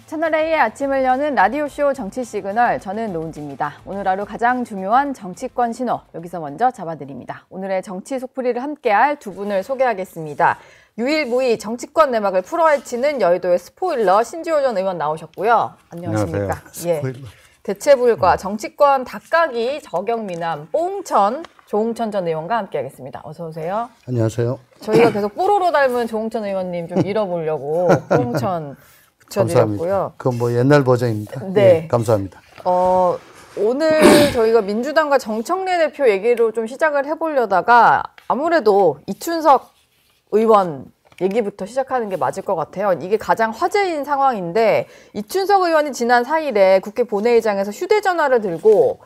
채널 A의 아침을 여는 라디오쇼 정치 시그널, 저는 노은지입니다. 오늘 하루 가장 중요한 정치권 신호, 여기서 먼저 잡아드립니다. 오늘의 정치 속풀이를 함께할 두 분을 소개하겠습니다. 유일무이 정치권 내막을 풀어헤치는 여의도의 스포일러 신지호 전 의원 나오셨고요. 안녕하십니까? 안녕하세요. 예. 대체불과 정치권 닭가기 저격미남 뽕천 조홍천 전 의원과 함께하겠습니다. 어서 오세요. 안녕하세요. 저희가 계속 뽀로로 닮은 조홍천 의원님 좀 잃어보려고 뽕천 붙여드렸고요. 그건 뭐 옛날 버전입니다. 네. 네, 감사합니다. 오늘 저희가 민주당과 정청래 대표 얘기로 좀 시작을 해보려다가 아무래도 이춘석 의원 얘기부터 시작하는 게 맞을 것 같아요. 이게 가장 화제인 상황인데, 이춘석 의원이 지난 4일에 국회 본회의장에서 휴대전화를 들고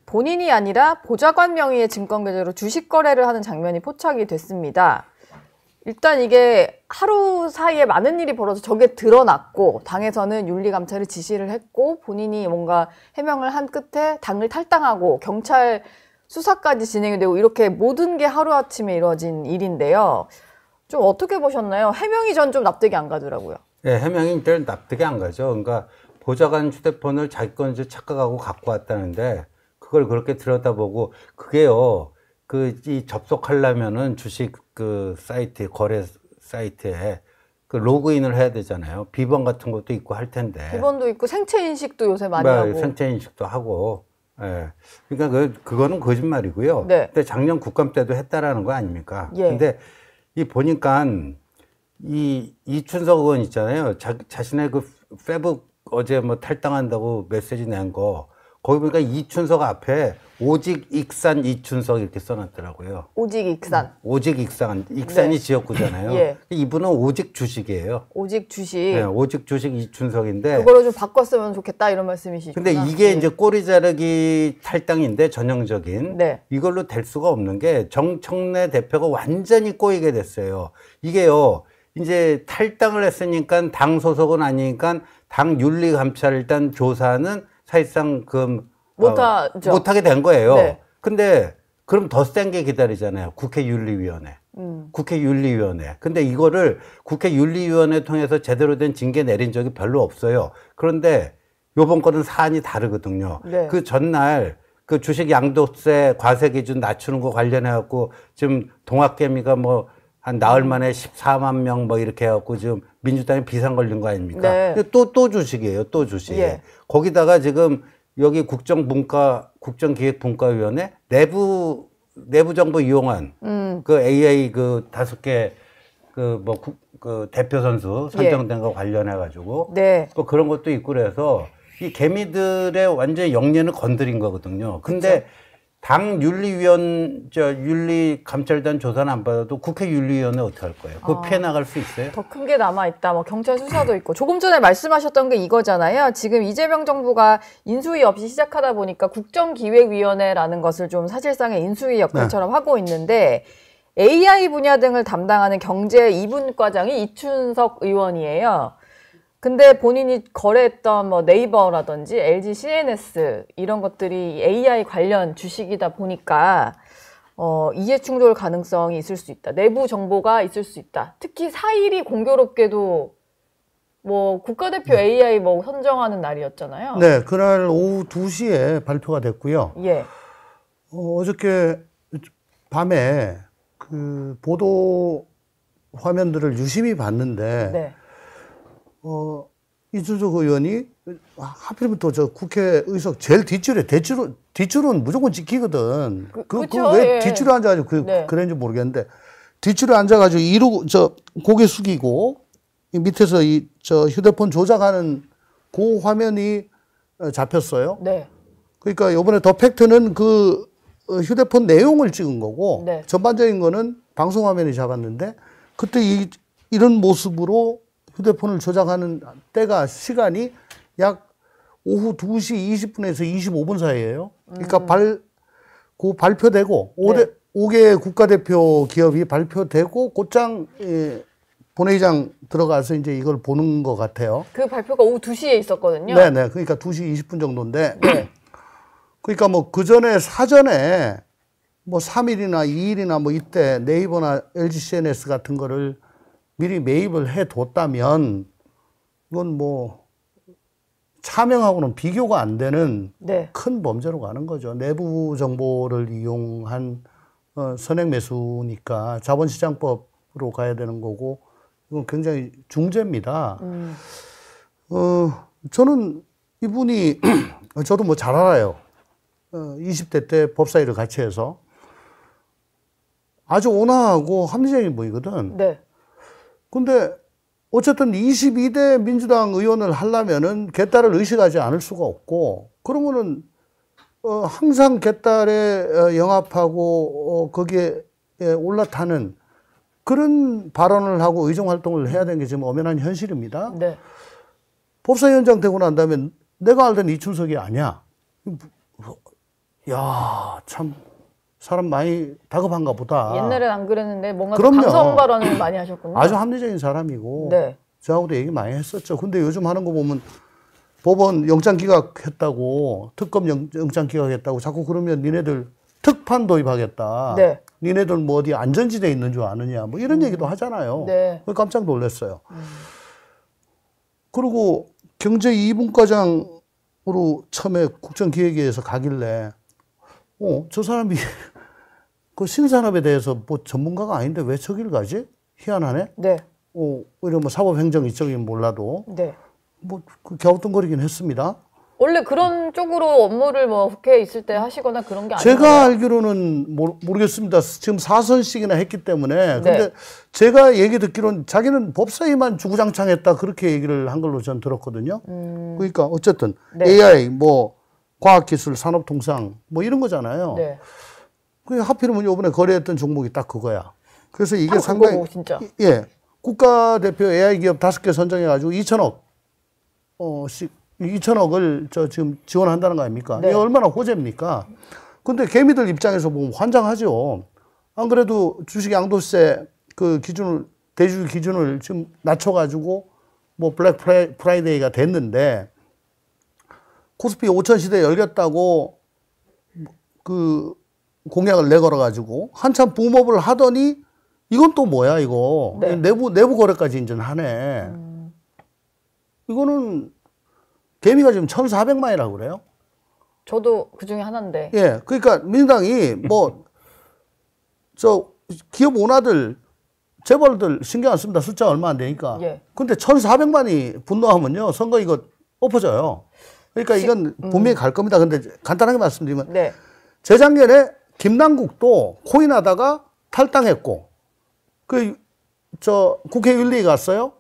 본인이 아니라 보좌관 명의의 증권계좌로 주식 거래를 하는 장면이 포착이 됐습니다. 일단 이게 하루 사이에 많은 일이 벌어져 저게 드러났고, 당에서는 윤리감찰을 지시를 했고, 본인이 뭔가 해명을 한 끝에 당을 탈당하고 경찰 수사까지 진행이 되고, 이렇게 모든 게 하루아침에 이루어진 일인데요. 좀 어떻게 보셨나요? 해명이 전 좀 납득이 안 가더라고요. 네, 해명이 일단 납득이 안 가죠. 그러니까 보좌관 휴대폰을 자기 건지 착각하고 갖고 왔다는데, 그걸 그렇게 들여다보고, 그게요, 이 접속하려면은 주식 사이트, 거래 사이트에 로그인을 해야 되잖아요. 비번 같은 것도 있고 할 텐데. 비번도 있고 생체 인식도 요새 많이 하고. 생체 인식도 하고. 예. 그러니까 그거는 거짓말이고요. 네. 근데 작년 국감 때도 했다라는 거 아닙니까? 예. 근데 보니까 이춘석 의원 있잖아요. 자신의 페북 어제 뭐 탈당한다고 메시지 낸 거, 거기 보니까 이춘석 앞에 오직 익산 이춘석 이렇게 써놨더라고요. 오직 익산. 오직 익산이 네. 지역구잖아요. 예. 이분은 오직 주식이에요. 오직 주식. 네, 오직 주식 이춘석인데. 그거를 좀 바꿨으면 좋겠다 이런 말씀이시죠. 근데 이게 이제 꼬리 자르기 탈당인데 전형적인. 네. 이걸로 될 수가 없는 게 정청래 대표가 완전히 꼬이게 됐어요. 이게요, 이제 탈당을 했으니까 당 소속은 아니니까 당 윤리감찰 일단 조사는 사실상 못하게 된 거예요. 네. 근데 그럼 더 센 게 기다리잖아요. 국회 윤리위원회. 국회 윤리위원회. 근데 이거를 국회 윤리위원회 통해서 제대로 된 징계 내린 적이 별로 없어요. 그런데 요번 거는 사안이 다르거든요. 네. 그 전날 주식 양도세 과세 기준 낮추는 거 관련해 갖고 지금 동학개미가 뭐 한 나흘 만에 14만 명 뭐 이렇게 해갖고 지금 민주당에 비상 걸린 거 아닙니까? 네. 근데 또 주식이에요. 또 주식. 예. 거기다가 지금 여기 국정기획분과위원회 내부 정보 이용한 AI 5개 대표 선수 선정된 거 관련해 가지고 네. 또 그런 것도 있고 그래서 이 개미들의 완전 영예는 건드린 거거든요. 근데 그쵸? 당 윤리감찰단 조사는 안 받아도 국회 윤리위원회 어떻게 할 거예요? 그거 피해 나갈 수 있어요? 더 큰 게 남아있다. 뭐 경찰 수사도 있고. 조금 전에 말씀하셨던 게 이거잖아요. 지금 이재명 정부가 인수위 없이 시작하다 보니까 국정기획위원회라는 것을 좀 사실상의 인수위 역할처럼 하고 있는데, AI 분야 등을 담당하는 경제 2분과장이 이춘석 의원이에요. 근데 본인이 거래했던 뭐 네이버라든지 LG CNS 이런 것들이 AI 관련 주식이다 보니까 이해 충돌 가능성이 있을 수 있다. 내부 정보가 있을 수 있다. 특히 4일이 공교롭게도 뭐 국가대표 AI 뭐 선정하는 날이었잖아요. 네, 그날 오후 2시에 발표가 됐고요. 예. 어저께 밤에 보도 화면들을 유심히 봤는데, 네. 이준석 의원이 하필이면 또 저 국회 의석 제일 뒷줄에, 뒷줄은 무조건 지키거든. 그쵸, 왜 예. 뒷줄에 앉아가지고 네. 그랬는지 모르겠는데, 뒷줄에 앉아가지고 고개 숙이고, 이 밑에서 저 휴대폰 조작하는 그 화면이 잡혔어요. 네. 그러니까 이번에 더 팩트는 휴대폰 내용을 찍은 거고, 네. 전반적인 거는 방송 화면이 잡았는데, 그때 이런 모습으로 휴대폰을 조작하는 시간이 약 오후 2시 20분에서 25분 사이예요. 그러니까 발표되고, 네. 5개 국가대표 기업이 발표되고, 곧장 본회의장 들어가서 이제 이걸 보는 것 같아요. 그 발표가 오후 2시에 있었거든요. 네네. 그러니까 2시 20분 정도인데. 네. 그러니까 뭐 사전에 뭐 3일이나 2일이나 뭐 이때 네이버나 LG CNS 같은 거를 미리 매입을 해 뒀다면 이건 뭐 차명하고는 비교가 안 되는 네. 큰 범죄로 가는 거죠. 내부 정보를 이용한 선행 매수니까 자본시장법으로 가야 되는 거고 이건 굉장히 중죄입니다. 저는 이분이 저도 뭐 잘 알아요. 20대 때 법사위를 같이 해서 아주 온화하고 합리적인 분이거든. 네. 근데 어쨌든 22대 민주당 의원을 하려면은 개딸을 의식하지 않을 수가 없고, 그러면은, 항상 개딸에 영합하고, 거기에 올라타는 그런 발언을 하고 의정 활동을 해야 되는 게 지금 엄연한 현실입니다. 네. 법사위원장 되고 난 다음에 내가 알던 이춘석이 아니야. 야, 참, 사람 많이 다급한가 보다. 옛날엔 안 그랬는데 뭔가 그럼요. 강성 발언을 많이 하셨군요. 아주 합리적인 사람이고, 네. 저하고도 얘기 많이 했었죠. 근데 요즘 하는 거 보면 법원 영장 기각했다고, 특검 영장 기각했다고 자꾸 그러면 니네들 특판 도입하겠다. 네. 니네들 뭐 어디 안전지대에 있는 줄 아느냐. 뭐 이런 얘기도 하잖아요. 네. 깜짝 놀랐어요. 그리고 경제 2분과장으로 처음에 국정기획위에서 가길래, 저 사람이 그 신산업에 대해서 뭐 전문가가 아닌데 왜 저길 가지? 희한하네? 네. 오히려 뭐 사법행정 이쪽이면 몰라도, 네. 그 갸우뚱거리긴 했습니다. 원래 그런 쪽으로 업무를 뭐 국회에 있을 때 하시거나 그런 게 아니에요? 제가 알기로는 모르겠습니다. 지금 4선씩이나 했기 때문에. 근데 네. 제가 얘기 듣기로는 자기는 법사위만 주구장창했다 그렇게 얘기를 한 걸로 전 들었거든요. 그러니까 어쨌든 네. AI, 뭐 과학기술, 산업통상 뭐 이런 거잖아요. 네. 그 하필이면 이번에 거래했던 종목이 딱 그거야. 그래서 이게 딱 상당히 그거고, 진짜. 예, 국가대표 AI 기업 5개 선정해가지고 2천억 2천억을 지금 지원한다는 거 아닙니까? 네. 이게 얼마나 호재입니까? 근데 개미들 입장에서 보면 환장하죠. 안 그래도 주식 양도세 그 기준을, 대주 기준을 지금 낮춰가지고 뭐 블랙 프라이데이가 됐는데 코스피 5천 시대 열겠다고 그 공약을 내걸어가지고 한참 붐업을 하더니 이건 또 뭐야 이거. 네. 내부 거래까지 이제 하네. 이거는 개미가 지금 1,400만이라고 그래요. 저도 그 중에 하나인데. 예. 그러니까 민주당이 뭐, 기업 오너들, 재벌들 신경 안 씁니다. 숫자 얼마 안 되니까. 예. 근데 1,400만이 분노하면요. 선거 이거 엎어져요. 그러니까 이건 분명히 갈 겁니다. 근데 간단하게 말씀드리면. 네. 재작년에 김남국도 코인 하다가 탈당했고, 국회 윤리위 갔어요.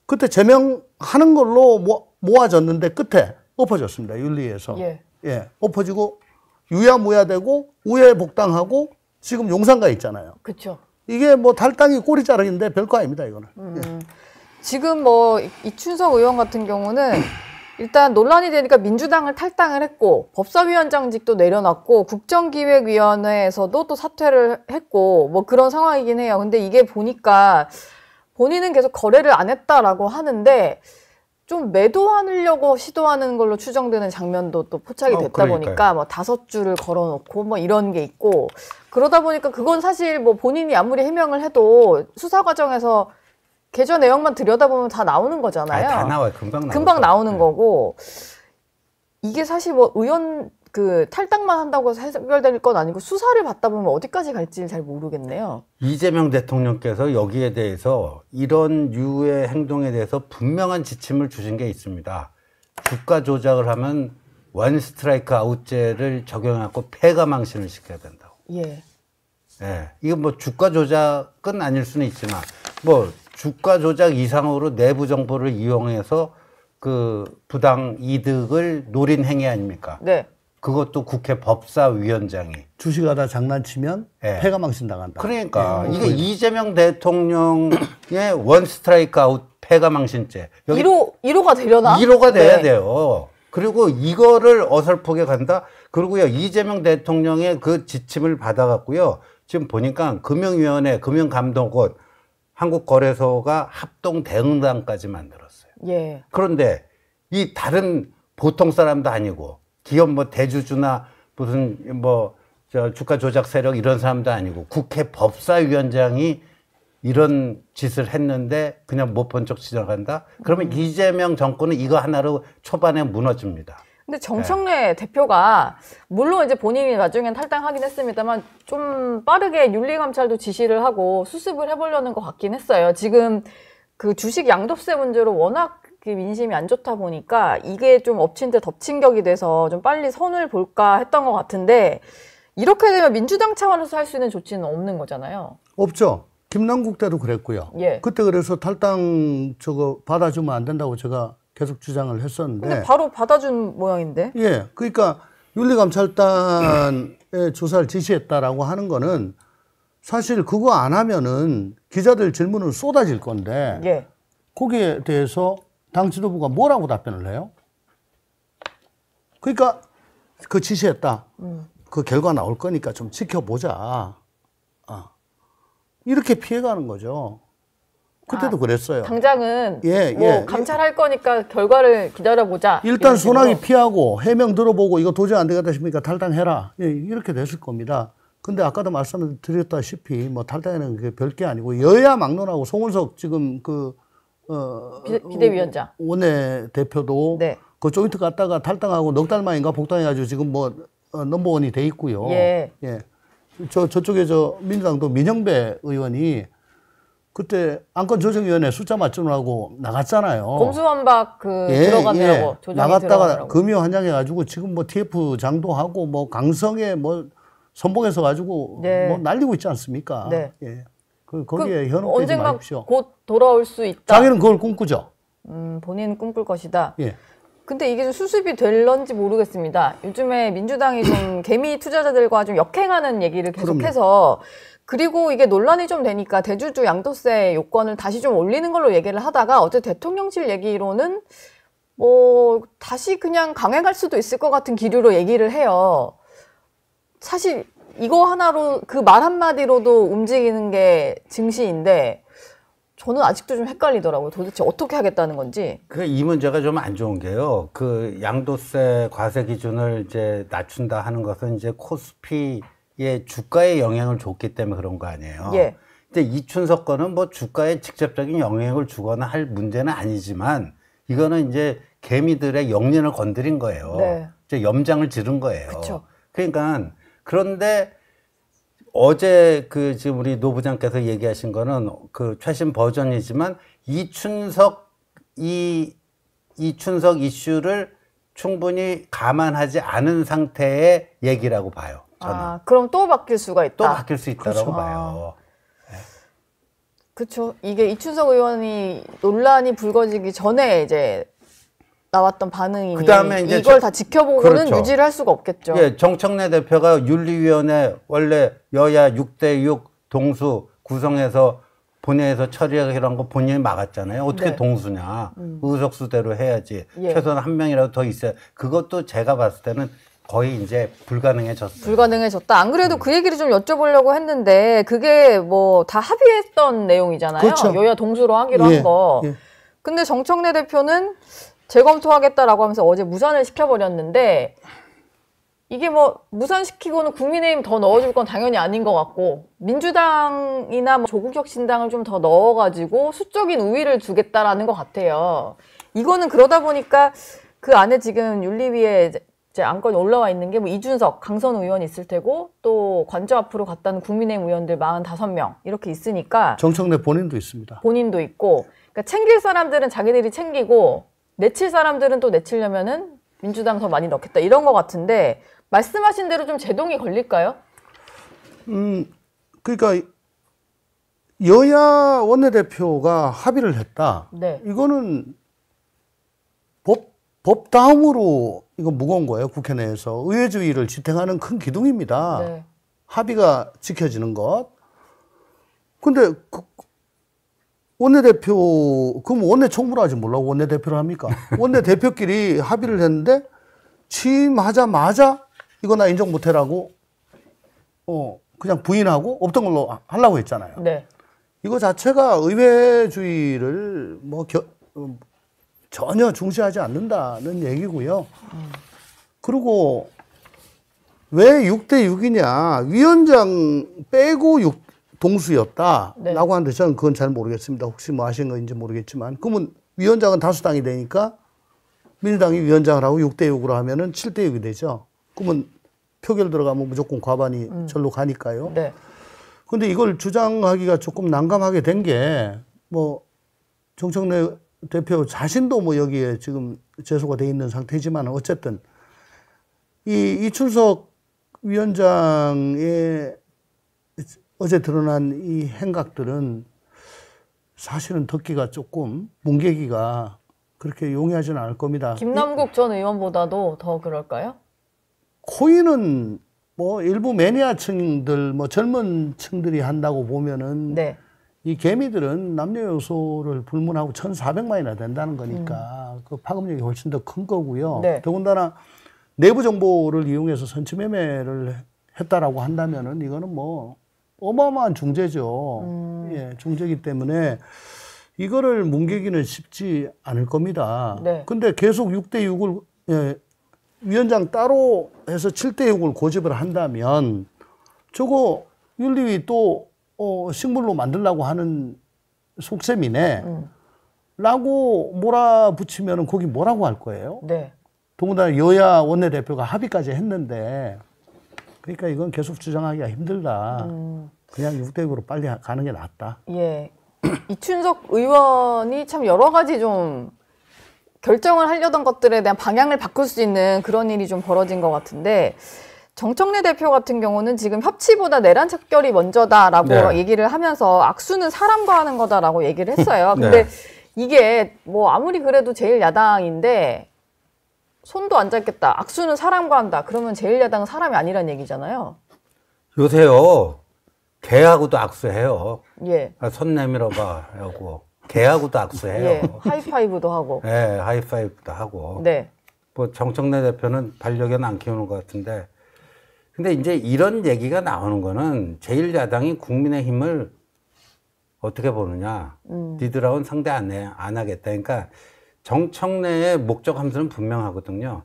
그때 제명하는 걸로 모아졌는데 끝에 엎어졌습니다. 윤리위에서. 예. 예. 엎어지고 유야무야되고 우회복당하고 지금 용산가에 있잖아요. 그렇죠. 이게 뭐 탈당이 꼬리 자르기인데 별거 아닙니다, 이거는. 지금 뭐 이춘석 의원 같은 경우는 일단 논란이 되니까 민주당을 탈당을 했고 법사위원장직도 내려놨고 국정기획위원회에서도 또 사퇴를 했고 뭐 그런 상황이긴 해요. 근데 이게 보니까 본인은 계속 거래를 안 했다라고 하는데 좀 매도하려고 시도하는 걸로 추정되는 장면도 또 포착이 됐다 그러니까요. 보니까 뭐 5줄을 걸어놓고 뭐 이런 게 있고 그러다 보니까 그건 사실 뭐 본인이 아무리 해명을 해도 수사 과정에서 계좌 내역만 들여다보면 다 나오는 거잖아요. 다 나와요. 금방 금방 나오는 네. 거고 이게 사실 뭐 의원 그 탈당만 한다고 해서 해결될 건 아니고 수사를 받다 보면 어디까지 갈지 잘 모르겠네요. 이재명 대통령께서 여기에 대해서 이런 유의 행동에 대해서 분명한 지침을 주신 게 있습니다. 주가 조작을 하면 원 스트라이크 아웃제를 적용하고 패가망신을 시켜야 된다고. 예. 예. 이거 뭐 주가 조작은 아닐 수는 있지만 뭐 주가 조작 이상으로 내부 정보를 이용해서 그 부당 이득을 노린 행위 아닙니까? 네. 그것도 국회 법사위원장이. 주식하다 장난치면 예. 패가 망신 당한다. 그러니까 이게 이재명 대통령의 원 스트라이크 아웃 패가망신죄. 여기 1호가 되려나? 1호가 돼야 네. 돼요. 그리고 이거를 어설프게 간다. 그리고요 이재명 대통령의 그 지침을 받아갖고요. 지금 보니까 금융위원회, 금융감독원, 한국거래소가 합동 대응단까지 만들었어요. 예. 그런데 이 다른 보통 사람도 아니고 기업 뭐 대주주나 무슨 뭐 저 주가 조작 세력 이런 사람도 아니고 국회 법사위원장이 이런 짓을 했는데 그냥 못 본 척 지나간다? 그러면 이재명 정권은 이거 하나로 초반에 무너집니다. 근데 정청래 대표가 물론 이제 본인이 나중엔 탈당하긴 했습니다만 좀 빠르게 윤리감찰도 지시를 하고 수습을 해보려는 것 같긴 했어요. 지금 그 주식 양도세 문제로 워낙 그 민심이 안 좋다 보니까 이게 좀 엎친 데 덮친 격이 돼서 좀 빨리 선을 볼까 했던 것 같은데 이렇게 되면 민주당 차원에서 할 수 있는 조치는 없는 거잖아요. 없죠. 김남국 때도 그랬고요. 예. 그때 그래서 탈당 저거 받아주면 안 된다고 제가 계속 주장을 했었는데. 근데 바로 받아준 모양인데. 예. 그러니까 윤리감찰단에 조사를 지시했다라고 하는 거는 사실 그거 안 하면은 기자들 질문은 쏟아질 건데. 예. 거기에 대해서 당 지도부가 뭐라고 답변을 해요? 그러니까 그 지시했다. 그 결과 나올 거니까 좀 지켜보자. 이렇게 피해가는 거죠. 그때도 그랬어요. 당장은 예, 뭐 예. 감찰할 거니까 결과를 기다려보자. 일단 이런 식으로. 소나기 피하고 해명 들어보고 이거 도저히 안 되겠다 싶으니까 탈당해라. 예, 이렇게 됐을 겁니다. 근데 아까도 말씀드렸다시피 뭐 탈당에는 그게 별게 아니고 여야 막론하고 송은석 지금 비대위원장. 원내 대표도 네. 그 조인트 갔다가 탈당하고 넉 달 만인가 복당해가지고 지금 뭐 넘버원이 돼 있고요. 예. 예. 저쪽에 민주당도 민형배 의원이 그때 안건조정위원회 숫자 맞추느라고 나갔잖아요. 검수완박 들어가느라고 조정이 나갔다가 들어가느라고. 금요환장해가지고 지금 뭐 TF 장도 하고 뭐 강성에 뭐 선봉에서 가지고 네. 뭐 날리고 있지 않습니까? 네. 예. 거기에 현혹되지 언젠가 마십시오. 곧 돌아올 수 있다. 자기는 그걸 꿈꾸죠. 본인은 꿈꿀 것이다. 예. 근데 이게 좀 수습이 될런지 모르겠습니다. 요즘에 민주당이 좀 개미 투자자들과 좀 역행하는 얘기를 계속해서 그리고 이게 논란이 좀 되니까 대주주 양도세 요건을 다시 좀 올리는 걸로 얘기를 하다가 어제 대통령실 얘기로는 뭐 다시 그냥 강행할 수도 있을 것 같은 기류로 얘기를 해요. 사실 이거 하나로 그 말 한마디로도 움직이는 게 증시인데 저는 아직도 좀 헷갈리더라고요. 도대체 어떻게 하겠다는 건지. 이 문제가 좀 안 좋은 게요. 그 양도세 과세 기준을 이제 낮춘다 하는 것은 이제 코스피의 주가에 영향을 줬기 때문에 그런 거 아니에요. 예. 근데 이춘석 건은 뭐 주가에 직접적인 영향을 주거나 할 문제는 아니지만 이거는 이제 개미들의 영린을 건드린 거예요. 네. 이제 염장을 지른 거예요. 그쵸. 그러니까 그런데 어제 지금 우리 노 부장께서 얘기하신 거는 그 최신 버전이지만 이춘석 이슈를 충분히 감안하지 않은 상태의 얘기라고 봐요. 저는. 그럼 또 바뀔 수가 있다. 또 바뀔 수 있다고 그렇죠. 봐요. 그렇죠. 이게 이춘석 의원이 논란이 불거지기 전에 이제 나왔던 반응이 그다음에 이제 이걸 다 지켜보고는 그렇죠. 유지를 할 수가 없겠죠. 예, 정청래 대표가 윤리위원회 원래 여야 6대6 동수 구성해서 본회의에서 처리하기로 거 본인이 막았잖아요. 어떻게 네. 동수냐. 의석수대로 해야지. 예. 최소한 한 명이라도 더 있어야. 그것도 제가 봤을 때는 거의 이제 불가능해졌어요. 불가능해졌다. 안 그래도 그 얘기를 좀 여쭤보려고 했는데 그게 뭐 다 합의했던 내용이잖아요. 그렇죠. 여야 동수로 하기로 예, 한 거. 예. 근데 정청래 대표는 재검토하겠다라고 하면서 어제 무산을 시켜버렸는데 이게 뭐 무산시키고는 국민의힘 더 넣어줄 건 당연히 아닌 것 같고 민주당이나 뭐 조국혁신당을 좀 더 넣어가지고 수적인 우위를 두겠다라는 것 같아요. 이거는 그러다 보니까 그 안에 지금 윤리위에 이제 안건이 올라와 있는 게 뭐 이준석, 강선우 의원이 있을 테고 또 관저 앞으로 갔다는 국민의힘 의원들 45명 이렇게 있으니까 정청래 본인도 있습니다. 본인도 있고 그러니까 챙길 사람들은 자기들이 챙기고 내칠 사람들은 또 내치려면은 민주당 더 많이 넣겠다 이런 것 같은데 말씀하신 대로 좀 제동이 걸릴까요? 그러니까 여야 원내대표가 합의를 했다. 네. 이거는 법 다음으로 이거 무거운 거예요. 국회 내에서 의회주의를 지탱하는 큰 기둥입니다. 네. 합의가 지켜지는 것. 근데 원내대표 그럼 원내 총무하지 몰라고 원내대표를 합니까? 원내대표끼리 합의를 했는데 취임하자마자 이거 나 인정 못해라고 그냥 부인하고 없던 걸로 하려고 했잖아요. 네. 이거 자체가 의회주의를 전혀 중시하지 않는다는 얘기고요. 그리고 왜 6대6이냐. 위원장 빼고 동수였다라고 네. 하는데 저는 그건 잘 모르겠습니다. 혹시 뭐 아신 건지 모르겠지만 그러면 위원장은 다수당이 되니까 민주당이 위원장을 하고 6대6으로 하면은 7대6이 되죠. 그러면 표결 들어가면 무조건 과반이 절로 가니까요. 네. 근데 이걸 주장하기가 조금 난감하게 된 게 뭐 정청래 대표 자신도 뭐 여기에 지금 제소가 돼 있는 상태지만 어쨌든 이 이춘석 위원장의 어제 드러난 이 행각들은 사실은 듣기가 조금 뭉개기가 그렇게 용이하지는 않을 겁니다. 김남국 전 의원보다도 더 그럴까요? 코인은 뭐 일부 매니아층들 뭐 젊은 층들이 한다고 보면은 네. 이 개미들은 남녀 요소를 불문하고 1,400만이나 된다는 거니까 그 파급력이 훨씬 더 큰 거고요. 네. 더군다나 내부 정보를 이용해서 선취 매매를 했다라고 한다면은 이거는 뭐 어마어마한 중죄죠. 예, 중죄이기 때문에 이거를 뭉개기는 쉽지 않을 겁니다. 네. 근데 계속 6대6을 예, 위원장 따로 해서 7대6을 고집을 한다면 저거 윤리위 또 식물로 만들려고 하는 속셈이네. 라고 몰아붙이면 거기 뭐라고 할 거예요? 네. 더군다나 여야 원내대표가 합의까지 했는데 그러니까 이건 계속 주장하기가 힘들다. 그냥 6대6으로 빨리 가는 게 낫다. 예. 이춘석 의원이 참 여러 가지 좀 결정을 하려던 것들에 대한 방향을 바꿀 수 있는 그런 일이 좀 벌어진 것 같은데 정청래 대표 같은 경우는 지금 협치보다 내란 척결이 먼저다라고 네. 얘기를 하면서 악수는 사람과 하는 거다라고 얘기를 했어요. 근데 네. 이게 뭐 아무리 그래도 제1야당인데 손도 안 잡겠다. 악수는 사람과 한다. 그러면 제1야당은 사람이 아니란 얘기잖아요. 요새요, 개하고도 악수해요. 예. 손 내밀어 봐, 하고. 개하고도 악수해요. 예. 하이파이브도 하고. 네, 하이파이브도 하고. 네. 뭐 정청래 대표는 반려견 안 키우는 것 같은데. 근데 이제 이런 얘기가 나오는 거는 제1야당이 국민의힘을 어떻게 보느냐. 니들하고는 상대 안 하겠다. 그러니까 정청래의 목적 함수는 분명하거든요.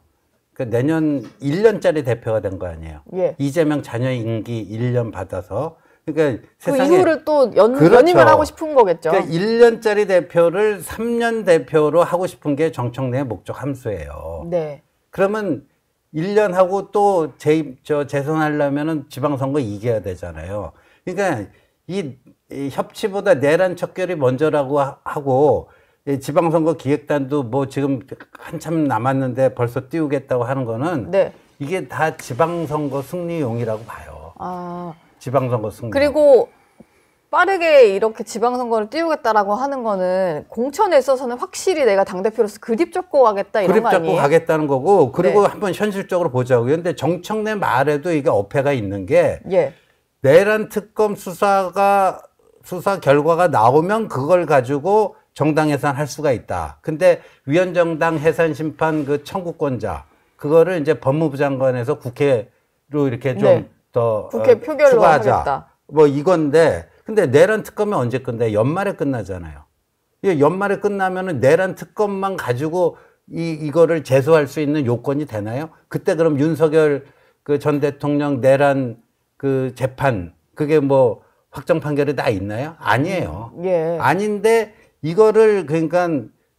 그러니까 내년 1년짜리 대표가 된 거 아니에요. 예. 이재명 자녀 임기 1년 받아서. 그러니까 그 세상에 이후를 또 그렇죠. 연임을 하고 싶은 거겠죠. 그러니까 1년짜리 대표를 3년 대표로 하고 싶은 게 정청래의 목적 함수예요. 네. 그러면 1년 하고 또 재선하려면은 지방선거 이겨야 되잖아요. 그러니까 이 협치보다 내란 척결이 먼저라고 하고 이 지방선거 기획단도 뭐 지금 한참 남았는데 벌써 띄우겠다고 하는 거는 네. 이게 다 지방선거 승리용이라고 봐요. 아, 지방선거 승리. 그리고 빠르게 이렇게 지방선거를 띄우겠다라고 하는 거는 공천에 있어서는 확실히 내가 당대표로서 그립 잡고 가겠다 이런 그립 거 잡고 아니에요? 가겠다는 거고 그리고 네. 한번 현실적으로 보자고요. 근데 정청래 말에도 이게 어폐가 있는 게 예. 내란 특검 수사 결과가 나오면 그걸 가지고 정당 해산할 수가 있다. 근데 위헌정당 해산 심판 그 청구권자 그거를 이제 법무부 장관에서 국회로 이렇게 좀 네. 더 국회 표결로 추가하자. 하겠다. 뭐 이건데 근데 내란 특검이 언제 끝나요? 연말에 끝나잖아요. 이게 연말에 끝나면은 내란 특검만 가지고 이거를 제소할 수 있는 요건이 되나요? 그때 그럼 윤석열 그 전 대통령 내란 그 재판 그게 뭐 확정 판결이 다 있나요? 아니에요. 예. 아닌데 이거를 그러니까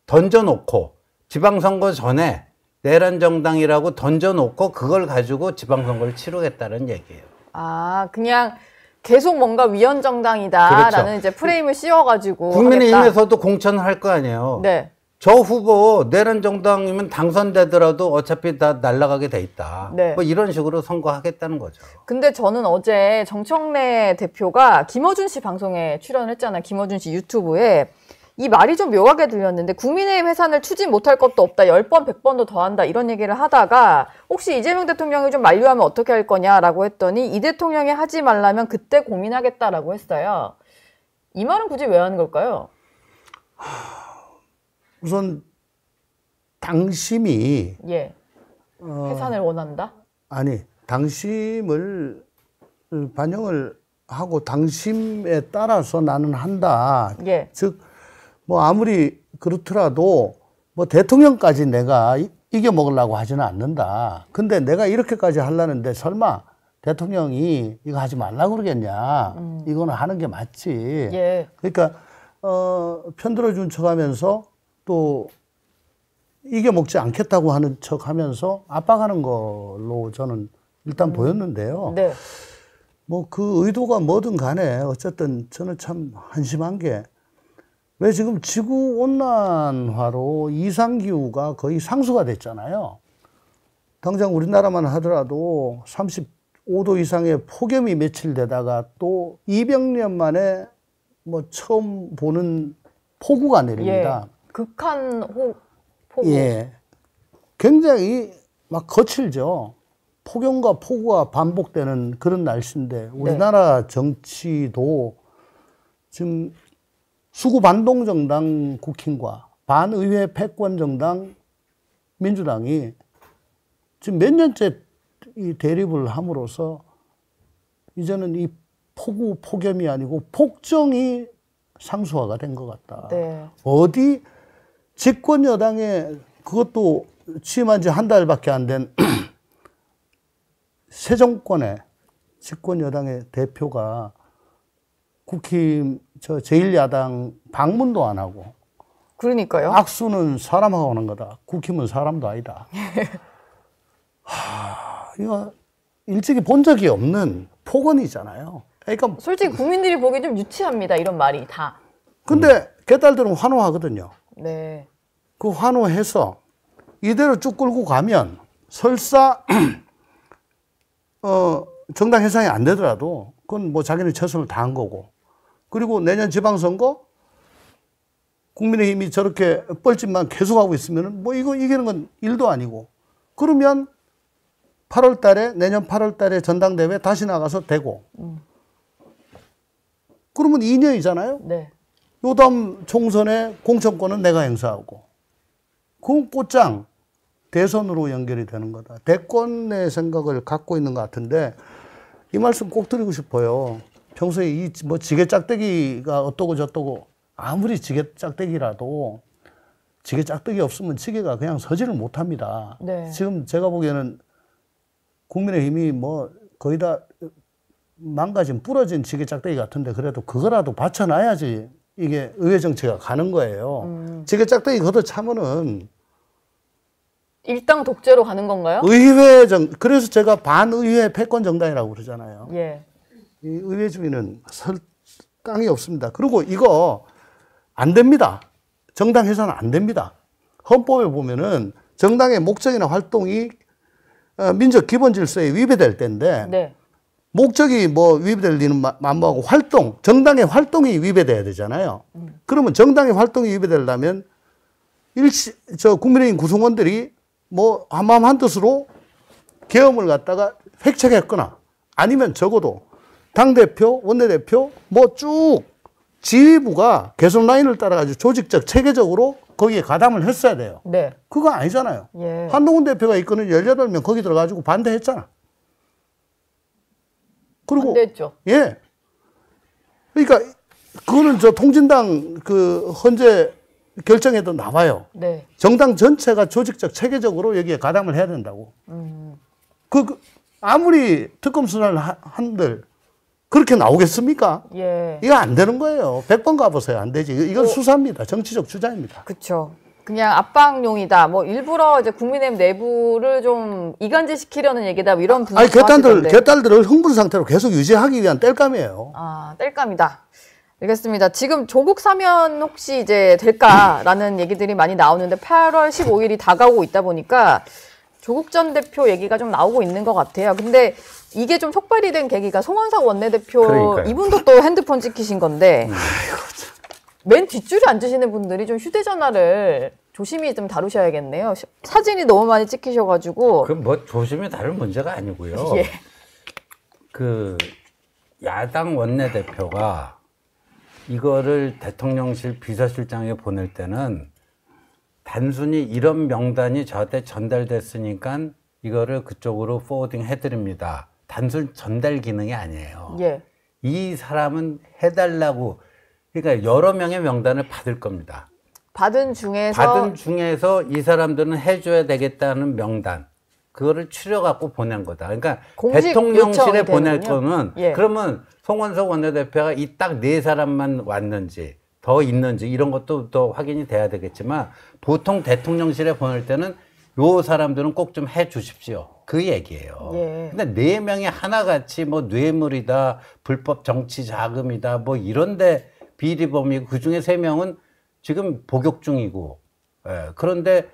던져놓고 지방선거 전에 내란 정당이라고 던져놓고 그걸 가지고 지방선거를 치르겠다는 얘기예요. 아, 그냥 계속 뭔가 위헌정당이다라는 그렇죠. 이제 프레임을 씌워가지고 국민의힘에서도 공천을 할 거 아니에요. 하겠다. 네. 저 후보 내란 정당이면 당선되더라도 어차피 다 날아가게 돼 있다. 네. 뭐 이런 식으로 선거하겠다는 거죠. 근데 저는 어제 정청래 대표가 김어준 씨 방송에 출연을 했잖아요. 김어준 씨 유튜브에. 이 말이 좀 묘하게 들렸는데 국민의힘 해산을 추진 못할 것도 없다. 10번, 100번도 더 한다. 이런 얘기를 하다가 혹시 이재명 대통령이 좀 만류하면 어떻게 할 거냐라고 했더니 이 대통령이 하지 말라면 그때 고민하겠다라고 했어요. 이 말은 굳이 왜 하는 걸까요? 우선 당심이 예. 해산을 원한다? 아니 당심을 반영을 하고 당심에 따라서 나는 한다. 예. 즉 뭐 아무리 그렇더라도 뭐 대통령까지 내가 이겨 먹으려고 하지는 않는다. 근데 내가 이렇게까지 하려는데 설마 대통령이 이거 하지 말라고 그러겠냐. 이거는 하는 게 맞지. 예. 그러니까, 편들어준 척 하면서 또 이겨먹지 않겠다고 하는 척 하면서 압박하는 걸로 저는 일단 보였는데요. 네. 뭐 그 의도가 뭐든 간에 어쨌든 저는 참 한심한 게 왜 지금 지구 온난화로 이상기후가 거의 상수가 됐잖아요. 당장 우리나라만 하더라도 35도 이상의 폭염이 며칠 되다가 또 200년 만에 뭐 처음 보는 폭우가 내립니다. 예. 극한 폭우. 예. 굉장히 막 거칠죠. 폭염과 폭우가 반복되는 그런 날씨인데 우리나라 정치도 지금 수구 반동정당 국힘과 반의회 패권정당 민주당이 지금 몇 년째 이 대립을 함으로써 이제는 이 폭우, 폭염이 아니고 폭정이 상수화가 된 것 같다. 네. 어디 집권 여당에 그것도 취임한 지 한 달밖에 안 된 새 정권의 집권 여당의 대표가 국힘 저 제1야당 방문도 안 하고 그러니까요. 악수는 사람하고 하는 거다. 국힘은 사람도 아니다. 이거 일찍이 본 적이 없는 폭언이잖아요. 그러니까 솔직히 국민들이 보기 좀 유치합니다. 이런 말이 다. 근데 개딸들은 환호하거든요. 네. 그 환호해서 이대로 쭉 끌고 가면 설사 정당 해산이 안 되더라도 그건 뭐 자기는 최선을 다한 거고 그리고 내년 지방선거 국민의힘이 저렇게 뻘짓만 계속하고 있으면 뭐 이거 이기는 건 일도 아니고 그러면 8월 달에 내년 8월 달에 전당대회 다시 나가서 되고 그러면 2년이잖아요. 네. 요 다음 총선에 공천권은 내가 행사하고 그건 곧장 대선으로 연결이 되는 거다. 대권의 생각을 갖고 있는 것 같은데 이 말씀 꼭 드리고 싶어요. 평소에 이 뭐 지게 짝대기가 어떠고 저떠고 아무리 지게 짝대기라도 지게 짝대기 없으면 지게가 그냥 서지를 못합니다. 네. 지금 제가 보기에는 국민의힘이 뭐 거의 다 망가진 부러진 지게 짝대기 같은데 그래도 그거라도 받쳐놔야지 이게 의회 정치가 가는 거예요. 지게 짝대기 걷어차면은 일당 독재로 가는 건가요? 그래서 제가 반의회 패권 정당이라고 그러잖아요. 예. 이 의회 주의는 설 땅이 없습니다. 그리고 이거 안 됩니다. 정당 해산은 안 됩니다. 헌법에 보면은 정당의 목적이나 활동이 민족 기본 질서에 위배될 때인데 네. 목적이 뭐 위배될 리는 만무하고 활동, 정당의 활동이 위배돼야 되잖아요. 그러면 정당의 활동이 위배되려면 국민의힘 구성원들이 뭐 한마음 한뜻으로 계엄을 갖다가 획책했거나 아니면 적어도 당대표, 원내대표 뭐 쭉 지휘부가 개선 라인을 따라가지고 조직적, 체계적으로 거기에 가담을 했어야 돼요. 네. 그거 아니잖아요. 예. 한동훈 대표가 이끄는 18명 거기 들어가지고 반대했잖아. 그리고 반대했죠. 예. 그러니까 그거는 저 통진당 그 헌재 결정에도 나와요. 네. 정당 전체가 조직적 체계적으로 여기에 가담을 해야 된다고. 아무리 특검 수사를 한들 그렇게 나오겠습니까? 예. 이거 안 되는 거예요. 100번 가보세요. 안 되지. 이건 수사입니다. 정치적 주장입니다. 그렇죠. 그냥 압박용이다. 뭐 일부러 이제 국민의힘 내부를 좀 이간질시키려는 얘기다. 뭐 이런 분석도 하시던데. 개딸들을 흥분 상태로 계속 유지하기 위한 땔감이에요. 아, 땔감이다. 알겠습니다. 지금 조국 사면 혹시 이제 될까라는 얘기들이 많이 나오는데 8월 15일이 다가오고 있다 보니까 조국 전 대표 얘기가 좀 나오고 있는 것 같아요. 근데 이게 좀 촉발이 된 계기가 송원석 원내대표 그러니까요. 이분도 또 핸드폰 찍히신 건데 맨 뒷줄에 앉으시는 분들이 좀 휴대전화를 조심히 좀 다루셔야겠네요. 사진이 너무 많이 찍히셔가지고. 그럼 뭐 조심히 다룰 문제가 아니고요. 예. 그 야당 원내대표가 이거를 대통령실 비서실장에 보낼 때는 단순히 이런 명단이 저한테 전달됐으니까 이거를 그쪽으로 포워딩 해드립니다. 단순 전달 기능이 아니에요. 예. 이 사람은 해달라고, 그러니까 여러 명의 명단을 받을 겁니다. 받은 중에서 이 사람들은 해줘야 되겠다는 명단. 그거를 추려갖고 보낸 거다. 그러니까 공식 대통령실에 요청이 보낼 되는군요. 거는 예. 그러면 송원석 원내대표가 이 딱 네 사람만 왔는지 더 있는지 이런 것도 더 확인이 돼야 되겠지만 보통 대통령실에 보낼 때는 요 사람들은 꼭 좀 해 주십시오. 그 얘기예요. 예. 근데 네 명이 하나같이 뭐 뇌물이다, 불법 정치 자금이다, 뭐 이런데 비리범이고 그 중에 세 명은 지금 복역 중이고, 예. 그런데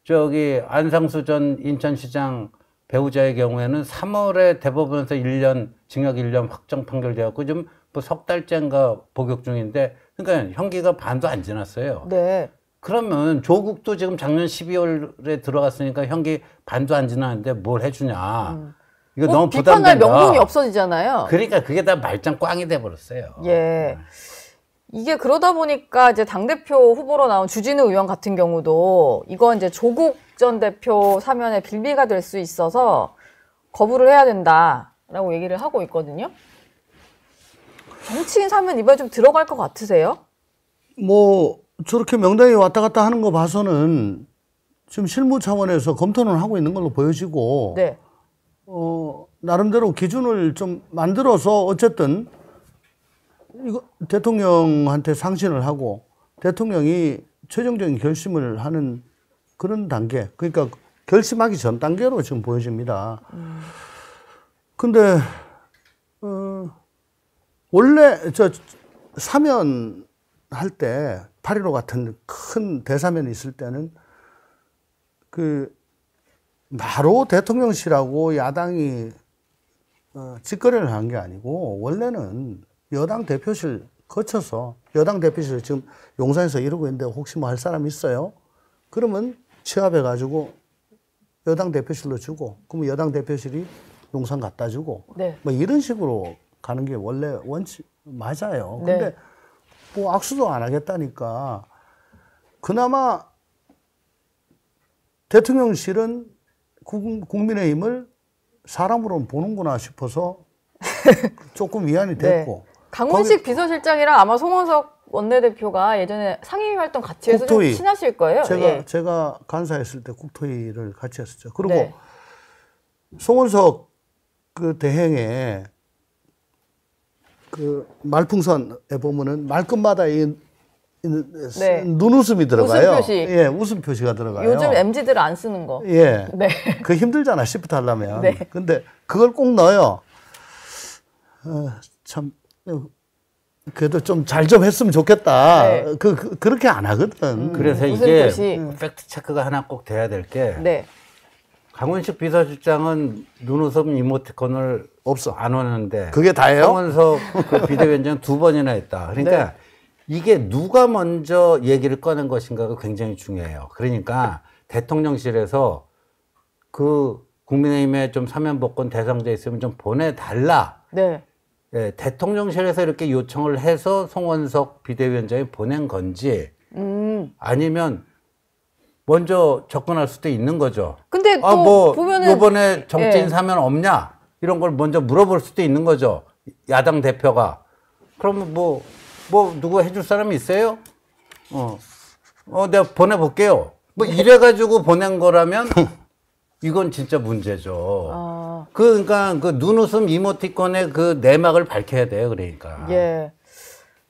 저기 안상수 전 인천시장 배우자의 경우에는 3월에 대법원에서 1년 징역 1년 확정 판결되었고 지금 뭐 석 달째인가 복역 중인데, 그러니까 형기가 반도 안 지났어요. 네. 그러면 조국도 지금 작년 12월에 들어갔으니까 형기 반도 안 지났는데 뭘 해주냐. 이거 너무 비판할 부담된다. 명분이 없어지잖아요. 그러니까 그게 다 말짱 꽝이 돼버렸어요. 예. 이게 그러다 보니까 이제 당대표 후보로 나온 주진우 의원 같은 경우도 이건 이제 조국 전 대표 사면의 빌미가 될 수 있어서 거부를 해야 된다라고 얘기를 하고 있거든요. 정치인 사면 이번에 좀 들어갈 것 같으세요? 뭐 저렇게 명단이 왔다 갔다 하는 거 봐서는 지금 실무 차원에서 검토는 하고 있는 걸로 보여지고, 네. 나름대로 기준을 좀 만들어서 어쨌든 이거 대통령한테 상신을 하고 대통령이 최종적인 결심을 하는 그런 단계, 그러니까 결심하기 전 단계로 지금 보여집니다. 근데 원래 저 사면 할 때 8.15 같은 큰 대사면이 있을 때는 그 바로 대통령실하고 야당이 직거래를 한 게 아니고 원래는 여당 대표실 거쳐서, 여당 대표실 지금 용산에서 이러고 있는데 혹시 뭐 할 사람 있어요? 그러면 취합해가지고 여당 대표실로 주고, 그러면 여당 대표실이 용산 갖다 주고, 네. 뭐 이런 식으로 가는 게 원래 원칙 맞아요. 네. 근데 뭐 악수도 안 하겠다니까 그나마 대통령실은 국민의힘을 사람으로는 보는구나 싶어서 조금 위안이 됐고. 네. 강훈식 비서실장이랑 아마 송원석 원내대표가 예전에 상임위 활동 같이 해서 좀 국토위. 친하실 거예요. 예. 제가 간사했을 때 국토위를 같이 했었죠. 그리고 네. 송원석 그 대행에 그 말풍선에 보면은 말끝마다 이 네. 눈웃음이 들어가요. 웃음 표시. 예, 웃음 표시가 들어가요. 요즘 MZ들 안 쓰는 거. 예. 네. 그 힘들잖아, 시프트 하려면. 네. 근데 그걸 꼭 넣어요. 참, 그래도 좀 잘 좀 했으면 좋겠다. 네. 그렇게 안 하거든. 그래서 무슨 이게 뜻이? 팩트 체크가 하나 꼭 돼야 될 게 네. 강훈식 비서실장은 눈웃음 이모티콘을 없어. 안 하는데 그게 다예요? 송원석 그 비대위원장 2번이나 했다. 그러니까 네. 이게 누가 먼저 얘기를 꺼낸 것인가가 굉장히 중요해요. 그러니까 대통령실에서 그 국민의힘에 좀 사면복권 대상자 있으면 좀 보내달라. 네. 예, 대통령실에서 이렇게 요청을 해서 송원석 비대위원장이 보낸 건지 아니면 먼저 접근할 수도 있는 거죠. 근데 또 뭐 보면은 요번에 정치인 예. 사면 없냐 이런 걸 먼저 물어볼 수도 있는 거죠. 야당 대표가. 그러면 뭐 누구 해줄 사람이 있어요? 내가 보내볼게요. 뭐 이래가지고 보낸 거라면 이건 진짜 문제죠. 그러니까 그 눈웃음 이모티콘의 그 내막을 밝혀야 돼요. 그러니까. 예.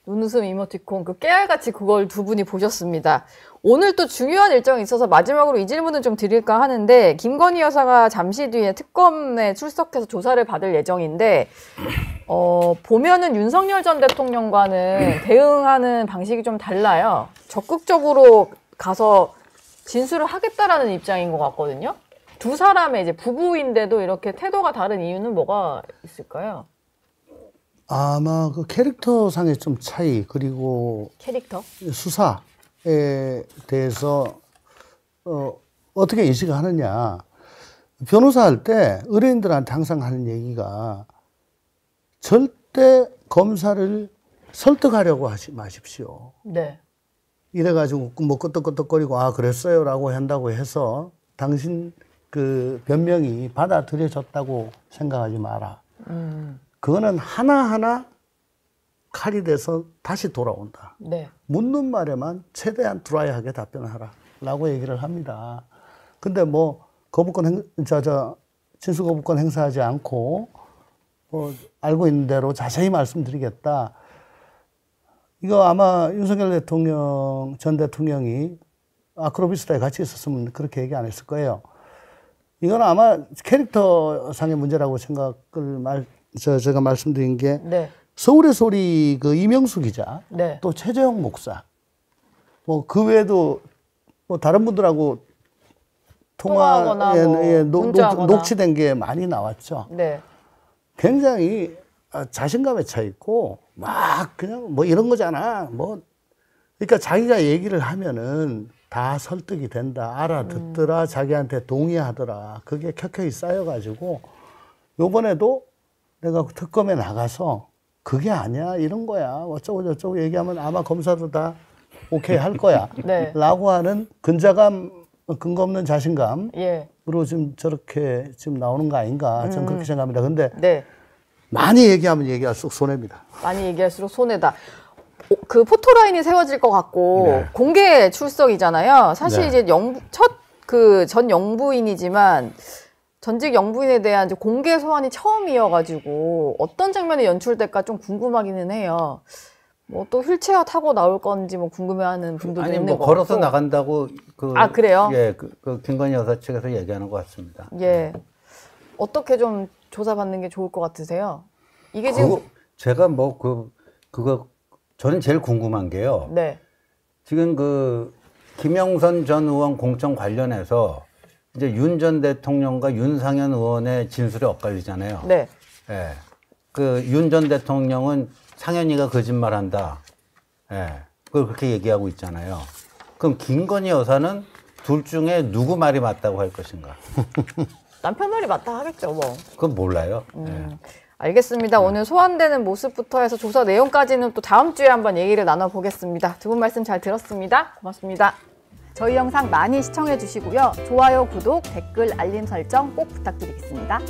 눈웃음 이모티콘 그 깨알같이 그걸 두 분이 보셨습니다. 오늘 또 중요한 일정이 있어서 마지막으로 이 질문을 좀 드릴까 하는데 김건희 여사가 잠시 뒤에 특검에 출석해서 조사를 받을 예정인데 보면은 윤석열 전 대통령과는 대응하는 방식이 좀 달라요. 적극적으로 가서 진술을 하겠다라는 입장인 것 같거든요. 두 사람의 이제 부부인데도 이렇게 태도가 다른 이유는 뭐가 있을까요? 아마 그 캐릭터상의 좀 차이, 그리고 캐릭터? 수사에 대해서 어떻게 인식을 하느냐. 변호사 할 때 의뢰인들한테 항상 하는 얘기가 절대 검사를 설득하려고 하지 마십시오. 네. 이래가지고 뭐 끄떡끄떡거리고 그랬어요라고 한다고 해서 당신 그 변명이 받아들여졌다고 생각하지 마라. 그거는 하나하나 칼이 돼서 다시 돌아온다. 네. 묻는 말에만 최대한 드라이하게 답변하라 라고 얘기를 합니다. 근데 뭐 진술 거부권 행사하지 않고 알고 있는 대로 자세히 말씀드리겠다. 이거 아마 윤석열 대통령 전 대통령이 아크로비스타에 같이 있었으면 그렇게 얘기 안 했을 거예요. 이건 아마 캐릭터상의 문제라고 제가 말씀드린 게 네. 서울의 소리 그 이명수 기자, 네. 또 최재형 목사, 뭐 그 외에도 뭐 다른 분들하고 통화하거나 문자하거나. 녹취된 게 많이 나왔죠. 네. 굉장히 자신감에 차 있고 막 그냥 뭐 이런 거잖아. 뭐 그러니까 자기가 얘기를 하면은 다 설득이 된다. 알아듣더라. 자기한테 동의하더라. 그게 켜켜이 쌓여가지고 요번에도 내가 특검에 나가서 그게 아니야 이런 거야 어쩌고 저쩌고 얘기하면 아마 검사도 다 오케이 할 거야. 네. 라고 하는 근거 없는 자신감으로 예. 지금 저렇게 지금 나오는 거 아닌가 저는 그렇게 생각합니다. 근데 네. 많이 얘기하면 얘기할수록 손해입니다. 많이 얘기할수록 손해다. 그 포토라인이 세워질 것 같고 네. 공개 출석이잖아요. 사실 네. 이제 전 영부인이지만 전직 영부인에 대한 이제 공개 소환이 처음이어가지고 어떤 장면이 연출될까 좀 궁금하기는 해요. 뭐 또 휠체어 타고 나올 건지 뭐 궁금해하는 분들도 아니 있는 뭐 것 걸어서 같고. 나간다고 그래요? 예, 그 김건희 여사 측에서 얘기하는 것 같습니다. 예. 어떻게 좀 조사받는 게 좋을 것 같으세요? 이게 지금 제가 뭐 그거 저는 제일 궁금한 게요. 네. 지금 그 김영선 전 의원 공천 관련해서 이제 윤 전 대통령과 윤상현 의원의 진술이 엇갈리잖아요. 네. 예. 그 윤 전 대통령은 상현이가 거짓말한다. 예. 그걸 그렇게 얘기하고 있잖아요. 그럼 김건희 여사는 둘 중에 누구 말이 맞다고 할 것인가? 남편 말이 맞다 하겠죠, 뭐. 그건 몰라요. 예. 알겠습니다. 오늘 소환되는 모습부터 해서 조사 내용까지는 또 다음 주에 한번 얘기를 나눠보겠습니다. 두 분 말씀 잘 들었습니다. 고맙습니다. 저희 영상 많이 시청해 주시고요. 좋아요, 구독, 댓글, 알림 설정 꼭 부탁드리겠습니다.